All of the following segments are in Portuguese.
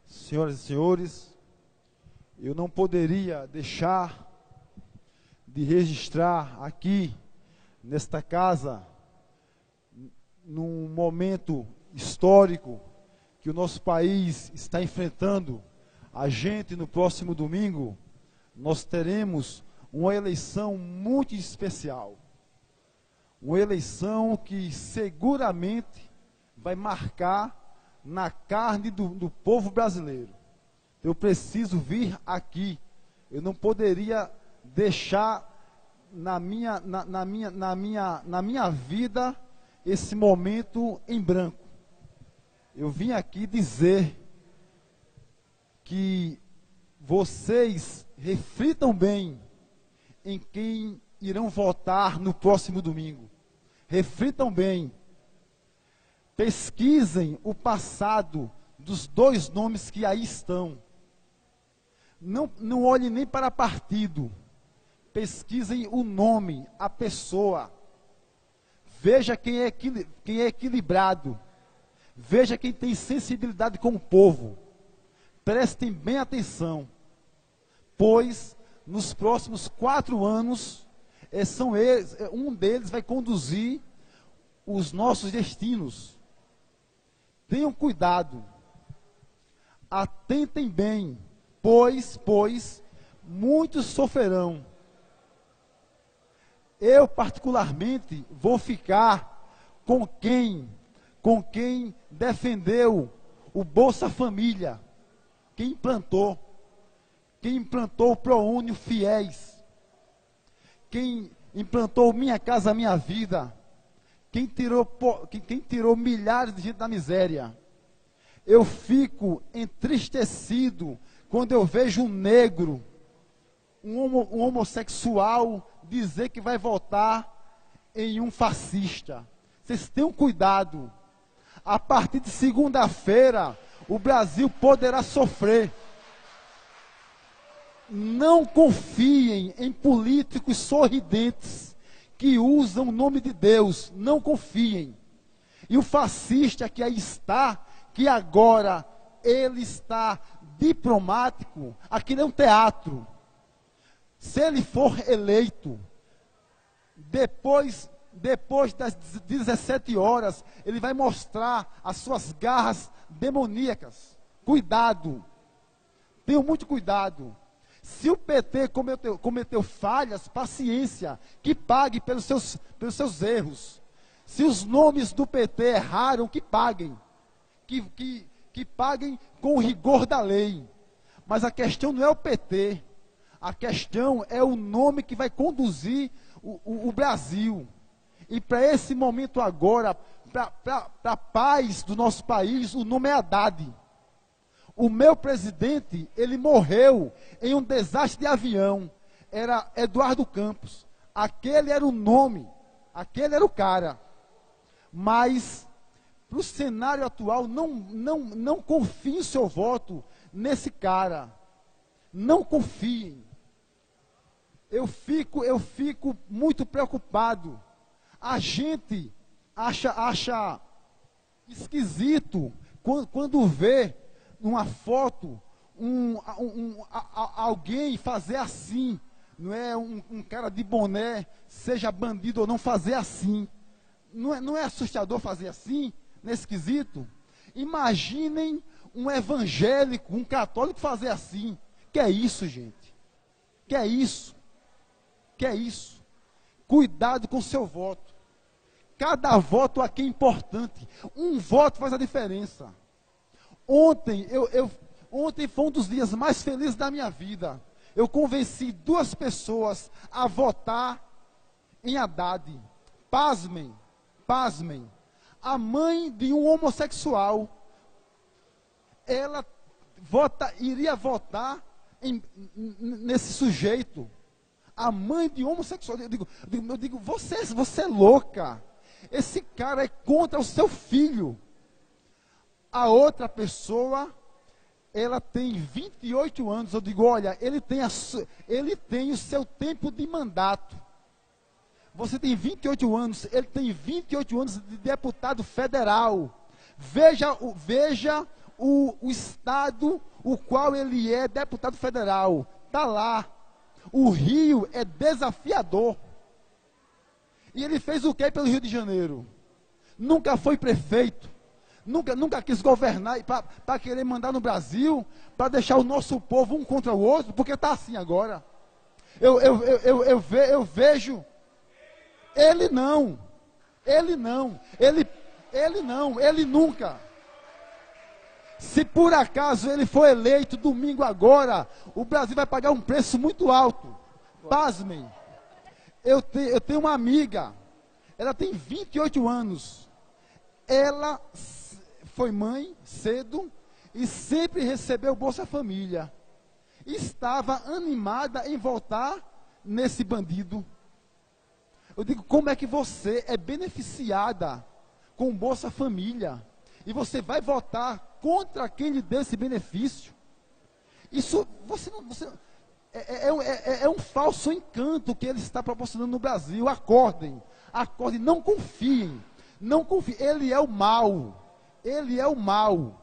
Senhoras e senhores, eu não poderia deixar de registrar aqui, nesta casa, num momento histórico que o nosso país está enfrentando. A gente, no próximo domingo, nós teremos uma eleição muito especial. Uma eleição que seguramente vai marcar na carne do povo brasileiro. Eu preciso vir aqui. Eu não poderia deixar na minha vida esse momento em branco. Eu vim aqui dizer que vocês reflitam bem em quem irão votar no próximo domingo. Reflitam bem. Pesquisem o passado dos dois nomes que aí estão. Não olhem nem para partido. Pesquisem o nome, a pessoa. Veja quem é equilibrado. Veja quem tem sensibilidade com o povo. Prestem bem atenção. Pois, nos próximos 4 anos, um deles vai conduzir os nossos destinos. Tenham cuidado. Atentem bem, pois muitos sofrerão. Eu, particularmente, vou ficar com quem defendeu o Bolsa Família, quem implantou o ProUni Fiéis, quem implantou Minha Casa Minha Vida, quem tirou milhares de gente da miséria. Eu fico entristecido quando eu vejo um negro, um homossexual, dizer que vai votar em um fascista. Vocês tenham cuidado. A partir de segunda-feira, o Brasil poderá sofrer. Não confiem em políticos sorridentes que usam o nome de Deus. Não confiem. E o fascista que aí está, que agora ele está diplomático, aquilo é um teatro. Se ele for eleito, depois das 17 horas, ele vai mostrar as suas garras demoníacas. Cuidado. Tenham muito cuidado. Se o PT cometeu falhas, paciência, que pague pelos seus erros. Se os nomes do PT erraram, que paguem. Que paguem com o rigor da lei. Mas a questão não é o PT. A questão é o nome que vai conduzir o Brasil. E para esse momento agora, para a paz do nosso país, o nome é Haddad. O meu presidente, ele morreu em um desastre de avião. Era Eduardo Campos. Aquele era o nome. Aquele era o cara. Mas, para o cenário atual, não confiem seu voto nesse cara. Não confiem. Eu fico muito preocupado. A gente acha esquisito quando vê numa foto alguém fazer assim. Não é um cara de boné, seja bandido ou não, fazer assim. Não é assustador fazer assim, nesse quesito? Imaginem um evangélico, um católico fazer assim. Que é isso, gente? Que é isso? Que é isso? Cuidado com o seu voto. Cada voto aqui é importante. Um voto faz a diferença. Ontem foi um dos dias mais felizes da minha vida. Eu convenci 2 pessoas a votar em Haddad. Pasmem. A mãe de um homossexual, ela iria votar nesse sujeito. A mãe de um homossexual. Eu digo, você é louca. Esse cara é contra o seu filho. A outra pessoa, ela tem 28 anos. Eu digo, olha, ele tem o seu tempo de mandato. Você tem 28 anos, ele tem 28 anos de deputado federal. Veja o estado, o qual ele é deputado federal. Está lá. O Rio é desafiador. E ele fez o que pelo Rio de Janeiro? Nunca foi prefeito. Nunca quis governar para querer mandar no Brasil, para deixar o nosso povo um contra o outro, porque está assim agora. Eu vejo. Ele não. Ele nunca. Se por acaso ele for eleito domingo agora, o Brasil vai pagar um preço muito alto. Pasmem. Eu tenho uma amiga, ela tem 28 anos. Ela foi mãe cedo e sempre recebeu Bolsa Família. Estava animada em votar nesse bandido. Eu digo, como é que você é beneficiada com Bolsa Família e você vai votar contra quem lhe deu esse benefício? Isso, é um falso encanto que ele está proporcionando no Brasil. Acordem, não confiem, ele é o mal. Ele é o mal.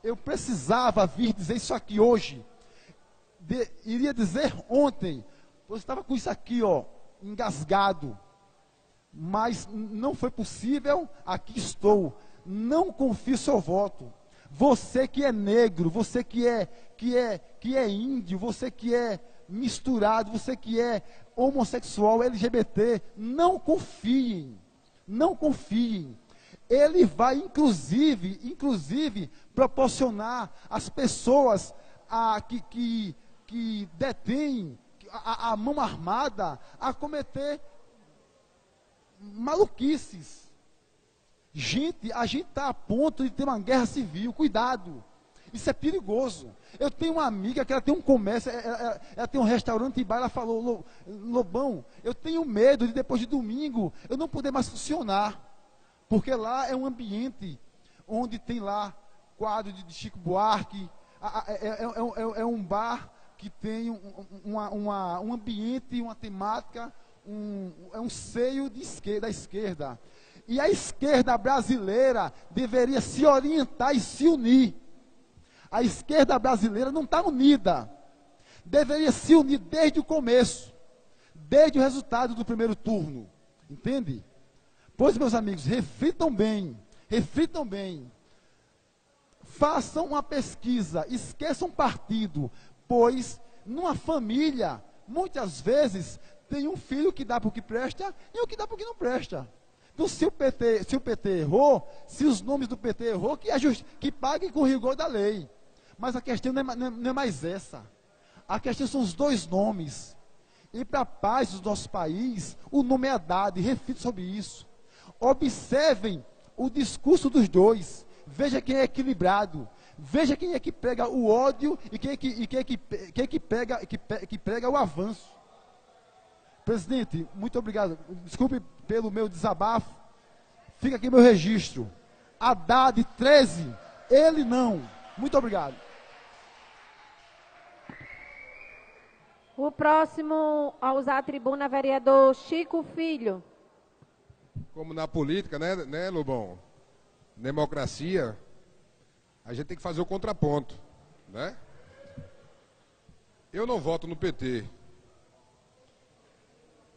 Eu precisava vir dizer isso aqui hoje. Iria dizer ontem. Eu estava com isso aqui, engasgado. Mas não foi possível. Aqui estou. Não confie seu voto. Você que é negro, você que é índio, você que é misturado, você que é homossexual, LGBT, não confiem. Não confiem. Ele vai, inclusive, proporcionar às pessoas que detêm a mão armada a cometer maluquices. A gente está a ponto de ter uma guerra civil, cuidado. Isso é perigoso. Eu tenho uma amiga que ela tem um comércio, ela tem um restaurante e bar, ela falou, Lobão, eu tenho medo de depois de domingo eu não poder mais funcionar. Porque lá é um ambiente onde tem lá quadro de Chico Buarque, é um bar que tem um ambiente, uma temática, é um seio da esquerda. E a esquerda brasileira deveria se orientar e se unir. A esquerda brasileira não está unida. Deveria se unir desde o começo, desde o resultado do primeiro turno. Entende? Pois, meus amigos, reflitam bem. Façam uma pesquisa, esqueçam partido, pois numa família, muitas vezes, tem um filho que dá para o que presta e o que dá para o que não presta. Então, se o PT errou, se os nomes do PT errou, que paguem com rigor da lei. Mas a questão não é mais essa. A questão são os dois nomes. E para a paz do nosso país, o nome é Haddad, reflitam sobre isso. Observem o discurso dos dois. Veja quem é equilibrado. Veja quem é que prega o ódio e quem é que prega o avanço. Presidente, muito obrigado. Desculpe pelo meu desabafo. Fica aqui meu registro. Haddad 13, ele não. Muito obrigado. O próximo a usar a tribuna, vereador Chico Filho. Como na política, né, Lobão? Democracia, a gente tem que fazer o contraponto, né? Eu não voto no PT.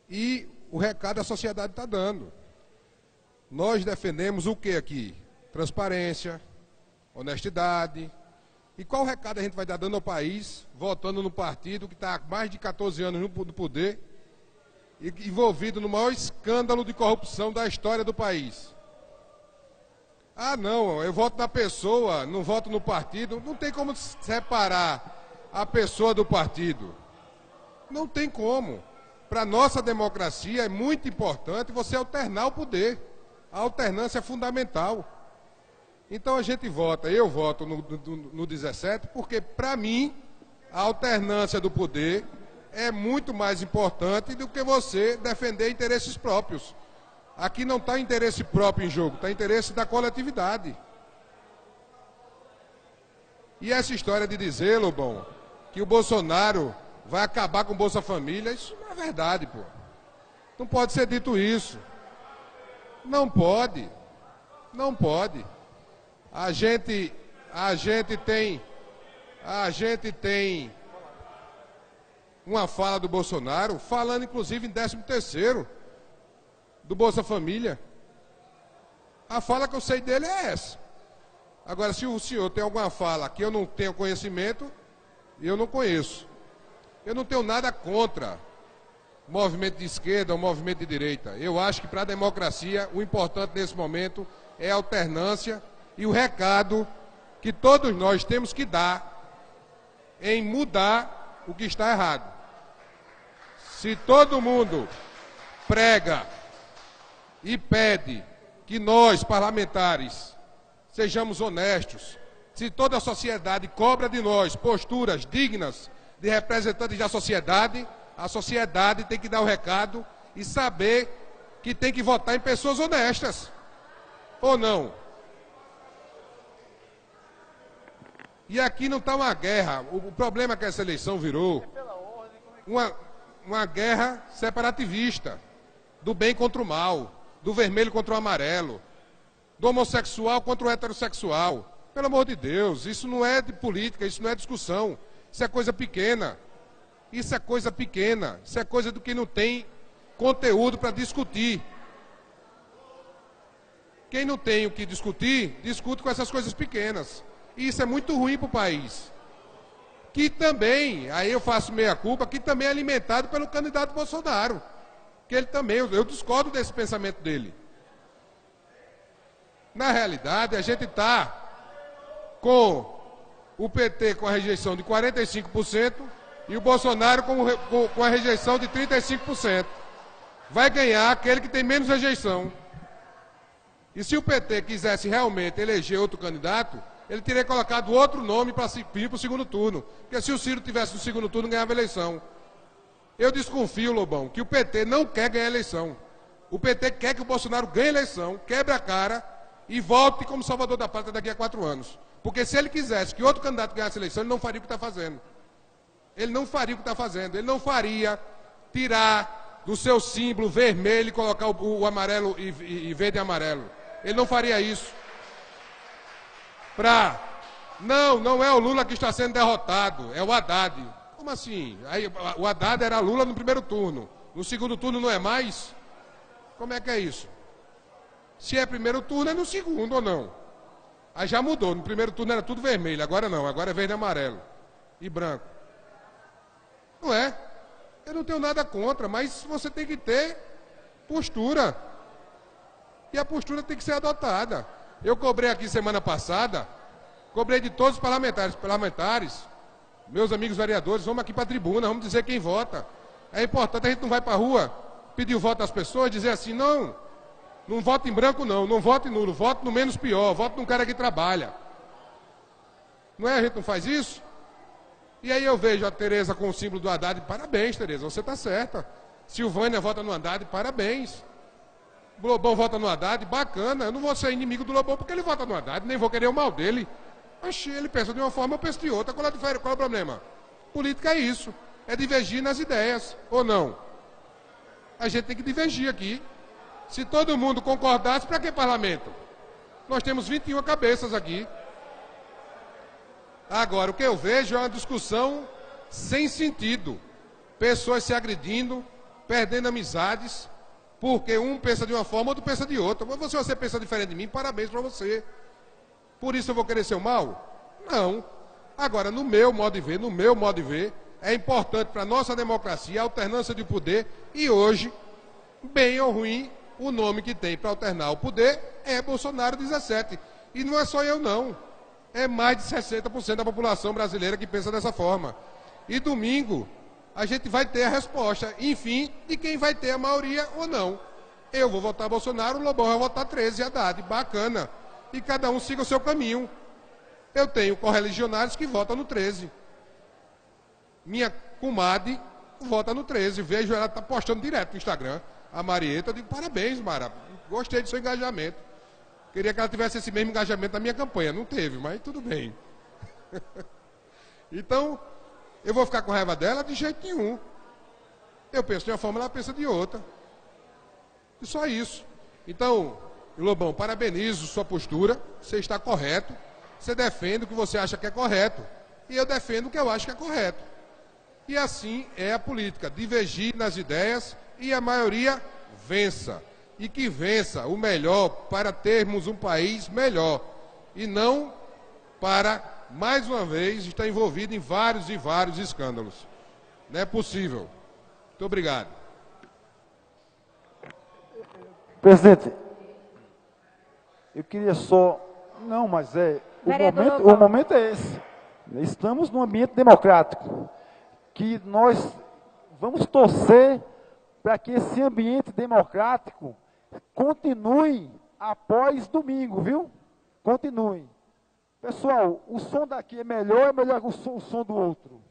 E o recado a sociedade está dando. Nós defendemos o que aqui? Transparência, honestidade. E qual recado a gente vai dar dando ao país, votando no partido que está há mais de 14 anos no poder, e envolvido no maior escândalo de corrupção da história do país? Ah, não, eu voto na pessoa, não voto no partido. Não tem como separar a pessoa do partido. Não tem como. Para a nossa democracia é muito importante você alternar o poder. A alternância é fundamental. Então a gente vota, eu voto no 17, porque para mim a alternância do poder é muito mais importante do que você defender interesses próprios. Aqui não está interesse próprio em jogo, está interesse da coletividade. E essa história de dizer, Lobão, que o Bolsonaro vai acabar com o Bolsa Família, isso não é verdade, pô. Não pode ser dito isso. Não pode. Não pode. A gente a gente tem uma fala do Bolsonaro, falando inclusive em 13º do Bolsa Família. A fala que eu sei dele é essa. Agora, se o senhor tem alguma fala que eu não tenho conhecimento, eu não conheço. Eu não tenho nada contra o movimento de esquerda ou movimento de direita. Eu acho que para a democracia o importante nesse momento é a alternância e o recado que todos nós temos que dar em mudar o que está errado. Se todo mundo prega e pede que nós, parlamentares, sejamos honestos, se toda a sociedade cobra de nós posturas dignas de representantes da sociedade, a sociedade tem que dar o recado e saber que tem que votar em pessoas honestas. Ou não? E aqui não está uma guerra. O problema é que essa eleição virou uma guerra separativista, do bem contra o mal, do vermelho contra o amarelo, do homossexual contra o heterossexual. Pelo amor de Deus, isso não é de política, isso não é discussão, isso é coisa pequena. Isso é coisa pequena, isso é coisa do que não tem conteúdo para discutir. Quem não tem o que discutir, discute com essas coisas pequenas. E isso é muito ruim para o país. Que também, aí eu faço meia-culpa, que também é alimentado pelo candidato Bolsonaro. Que ele também, eu discordo desse pensamento dele. Na realidade, a gente está com o PT com a rejeição de 45% e o Bolsonaro com a rejeição de 35%. Vai ganhar aquele que tem menos rejeição. E se o PT quisesse realmente eleger outro candidato, ele teria colocado outro nome para ir para o segundo turno. Porque se o Ciro tivesse no segundo turno, ganhava a eleição. Eu desconfio, Lobão, que o PT não quer ganhar a eleição. O PT quer que o Bolsonaro ganhe a eleição, quebre a cara e volte como salvador da pátria daqui a 4 anos. Porque se ele quisesse que outro candidato ganhasse a eleição, ele não faria o que está fazendo. Ele não faria o que está fazendo. Ele não faria tirar do seu símbolo vermelho e colocar o amarelo e verde e amarelo. Ele não faria isso. Não é o Lula que está sendo derrotado, é o Haddad. Como assim? Aí, o Haddad era Lula no primeiro turno. No segundo turno não é mais? Como é que é isso? Se é primeiro turno, é no segundo ou não? Aí já mudou. No primeiro turno era tudo vermelho, agora não. Agora é verde e amarelo. E branco. Não é? Eu não tenho nada contra, mas você tem que ter postura. E a postura tem que ser adotada. Eu cobrei aqui semana passada, cobrei de todos os parlamentares, meus amigos vereadores, vamos aqui para a tribuna, vamos dizer quem vota. É importante, a gente não vai para a rua pedir o voto às pessoas, dizer assim, não vote em branco não vote em nulo, vote no menos pior, vote num cara que trabalha. Não é? A gente não faz isso? E aí eu vejo a Tereza com o símbolo do Haddad, parabéns, Tereza, você está certa. Silvânia vota no Haddad, parabéns. Lobão vota no Haddad, bacana. Eu não vou ser inimigo do Lobão porque ele vota no Haddad, nem vou querer o mal dele. Mas ele pensa de uma forma, eu penso de outra. Qual é o problema? Política é isso, é divergir nas ideias, ou não? A gente tem que divergir aqui. Se todo mundo concordasse, para que parlamento? Nós temos 21 cabeças aqui. Agora, o que eu vejo é uma discussão sem sentido. Pessoas se agredindo, perdendo amizades, porque um pensa de uma forma, outro pensa de outra. Mas se você pensa diferente de mim, parabéns para você. Por isso eu vou querer seu mal? Não. Agora, no meu modo de ver, é importante para a nossa democracia a alternância de poder e hoje, bem ou ruim, o nome que tem para alternar o poder é Bolsonaro 17. E não é só eu não. É mais de 60% da população brasileira que pensa dessa forma. E domingo a gente vai ter a resposta, enfim, de quem vai ter a maioria ou não. Eu vou votar Bolsonaro, o Lobão vai votar 13, Haddad, bacana. E cada um siga o seu caminho. Eu tenho correligionários que votam no 13. Minha comadre vota no 13. Vejo ela tá postando direto no Instagram. A Marieta, eu digo, parabéns, Mara. Gostei do seu engajamento. Queria que ela tivesse esse mesmo engajamento na minha campanha. Não teve, mas tudo bem. Então, eu vou ficar com raiva dela? De jeito nenhum. Eu penso de uma forma, ela pensa de outra. E só isso. Então, Lobão, parabenizo sua postura. Você está correto. Você defende o que você acha que é correto. E eu defendo o que eu acho que é correto. E assim é a política, divergir nas ideias e a maioria vença. E que vença o melhor para termos um país melhor. E não para, mais uma vez, estar envolvido em vários e vários escândalos. Não é possível. Muito obrigado. Presidente, eu queria só... Não, mas o momento é esse. Estamos num ambiente democrático, que nós vamos torcer para que esse ambiente democrático continue após domingo, viu? Continue. Pessoal, o som daqui é melhor que o som do outro?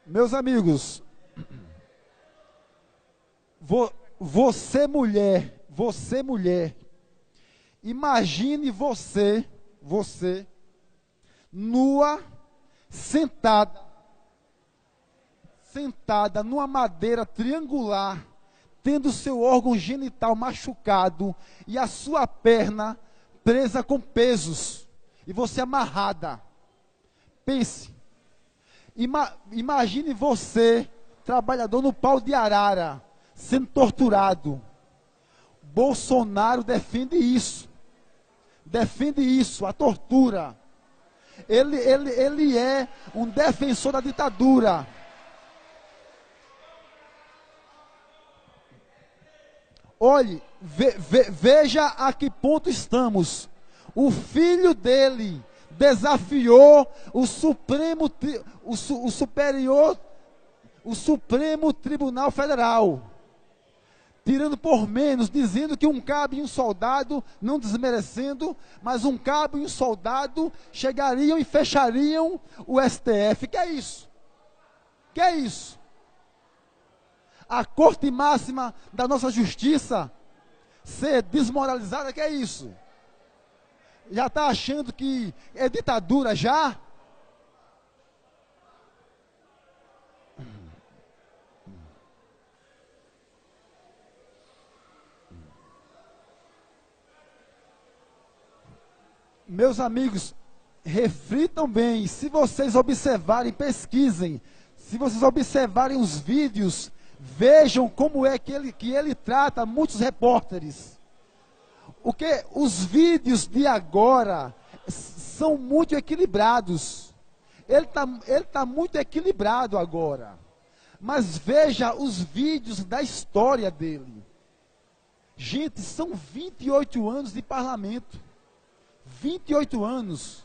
Meus amigos, você mulher, imagine você nua, sentada numa madeira triangular, tendo seu órgão genital machucado e a sua perna presa com pesos, e você amarrada. Pense, imagine você, trabalhador no pau de arara, sendo torturado. Bolsonaro defende isso, a tortura. Ele é um defensor da ditadura. Olhe, veja a que ponto estamos. O filho dele desafiou o Supremo Tribunal Federal, tirando por menos, dizendo que um cabo e um soldado, não desmerecendo, mas um cabo e um soldado chegariam e fechariam o STF. Que é isso? Que é isso? A Corte Máxima da nossa Justiça ser desmoralizada, que é isso? Já está achando que é ditadura já? Meus amigos, reflitam bem. Se vocês observarem, pesquisem. Se vocês observarem os vídeos, vejam como é que ele trata muitos repórteres. Os vídeos de agora são muito equilibrados. Ele tá muito equilibrado agora. Mas veja os vídeos da história dele. Gente, são 28 anos de parlamento. 28 anos.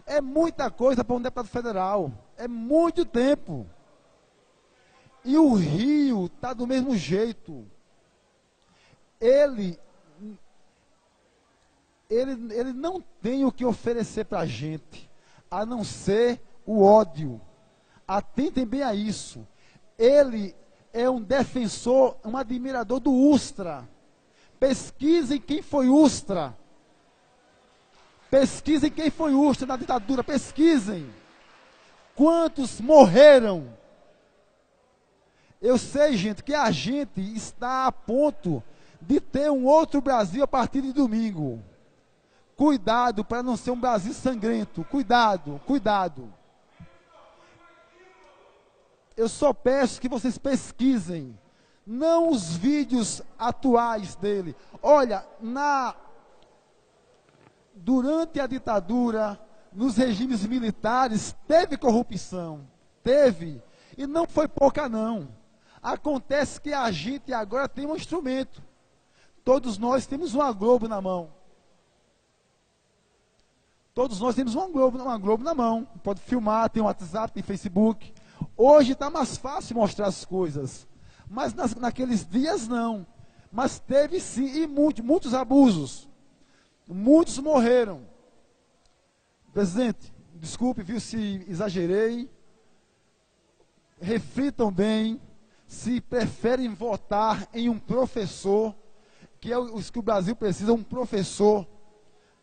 É muita coisa para um deputado federal. É muito tempo. E o Rio está do mesmo jeito. Ele não tem o que oferecer para a gente, a não ser o ódio. Atentem bem a isso. Ele é um defensor, um admirador do Ustra. Pesquisem quem foi Ustra. Pesquisem quem foi Ustra na ditadura. Pesquisem. Quantos morreram? Eu sei, gente, que a gente está a ponto de ter um outro Brasil a partir de domingo. Cuidado para não ser um Brasil sangrento. Cuidado, cuidado. Eu só peço que vocês pesquisem, não os vídeos atuais dele. Olha, durante a ditadura, nos regimes militares, teve corrupção. Teve. E não foi pouca, não. Acontece que a gente agora tem um instrumento. Todos nós temos uma Globo na mão. Todos nós temos uma Globo na mão. Pode filmar, tem WhatsApp, tem Facebook. Hoje está mais fácil mostrar as coisas. Mas naqueles dias não. Mas teve sim, e muitos abusos. Muitos morreram. Presidente, desculpe, viu, se exagerei. Reflitam bem. Se preferem votar em um professor, que é o que o Brasil precisa, um professor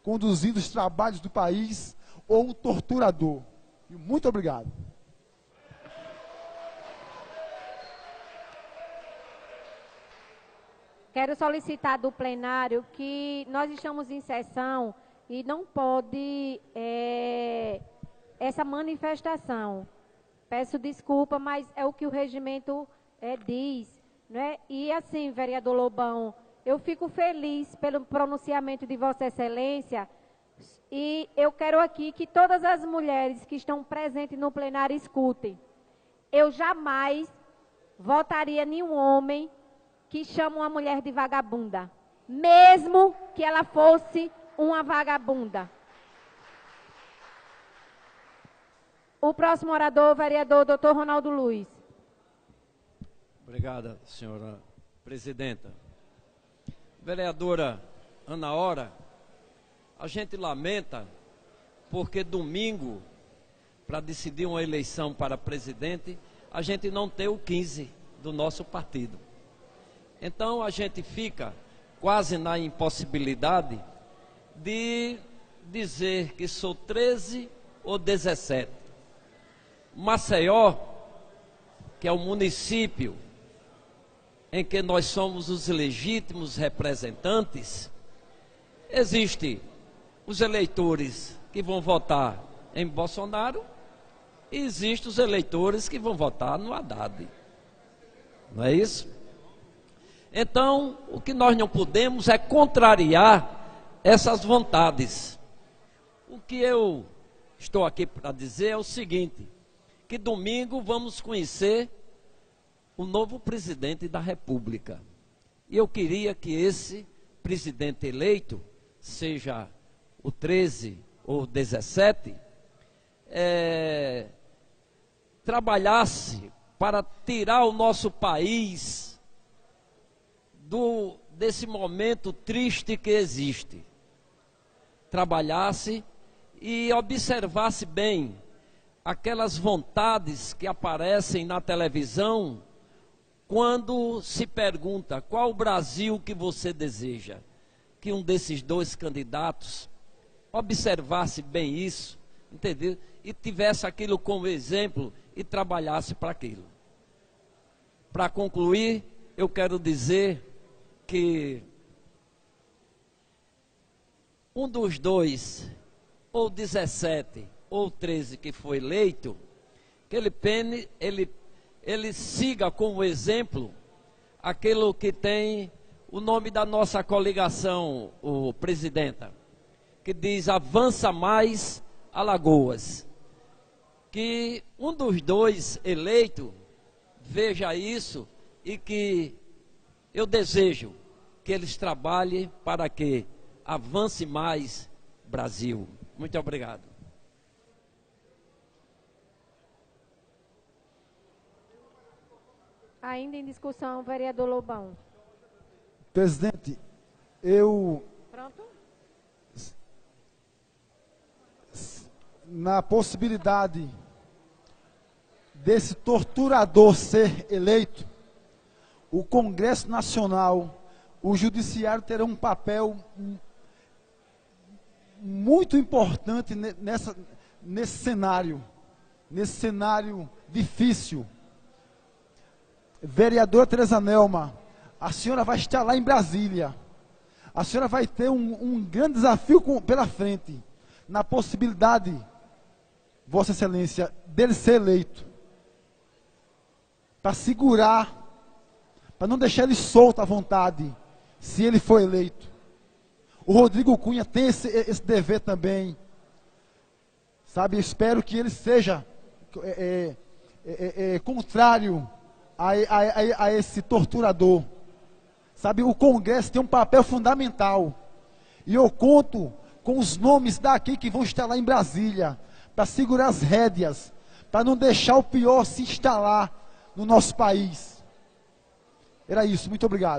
conduzindo os trabalhos do país, ou um torturador. Muito obrigado. quero solicitar do plenário que nós estamos em sessão e não pode essa manifestação. Peço desculpa, mas é o que o regimento diz, né? E assim, vereador Lobão, eu fico feliz pelo pronunciamento de Vossa Excelência e eu quero aqui que todas as mulheres que estão presentes no plenário escutem. Eu jamais votaria em um homem que chama uma mulher de vagabunda, mesmo que ela fosse uma vagabunda. O próximo orador, o vereador Dr. Ronaldo Luiz. Obrigada, senhora presidenta. Vereadora Ana Hora, a gente lamenta porque domingo, para decidir uma eleição para presidente, a gente não tem o 15 do nosso partido. Então a gente fica quase na impossibilidade de dizer que sou 13 ou 17. Maceió, que é o município em que nós somos os legítimos representantes, existe os eleitores que vão votar em Bolsonaro e existem os eleitores que vão votar no Haddad. Não é isso? Então, o que nós não podemos é contrariar essas vontades. O que eu estou aqui para dizer é o seguinte, que domingo vamos conhecer o novo presidente da República. E eu queria que esse presidente eleito, seja o 13 ou 17, trabalhasse para tirar o nosso país desse momento triste que existe. Trabalhasse e observasse bem aquelas vontades que aparecem na televisão quando se pergunta qual o Brasil que você deseja. Que um desses dois candidatos observasse bem isso, entendeu? E tivesse aquilo como exemplo e trabalhasse para aquilo. Para concluir, eu quero dizer que um dos dois, ou 17, ou 13 que foi eleito, que ele siga como exemplo aquilo que tem o nome da nossa coligação, o presidenta, que diz Avança Mais Alagoas. Que um dos dois eleito veja isso e que eu desejo que eles trabalhem para que avance mais Brasil. Muito obrigado. Ainda em discussão, vereador Lobão. Presidente, eu... Pronto? Na possibilidade desse torturador ser eleito, o Congresso Nacional, o Judiciário terão um papel muito importante nesse cenário difícil. Vereadora Tereza Nelma, a senhora vai estar lá em Brasília. A senhora vai ter um grande desafio pela frente, na possibilidade, Vossa Excelência, dele ser eleito. Para segurar, para não deixar ele solto à vontade, se ele for eleito. O Rodrigo Cunha tem esse dever também. Sabe, eu espero que ele seja contrário a esse torturador. Sabe, o Congresso tem um papel fundamental. E eu conto com os nomes daqui que vão estar lá em Brasília, para segurar as rédeas, para não deixar o pior se instalar no nosso país. Era isso, muito obrigado.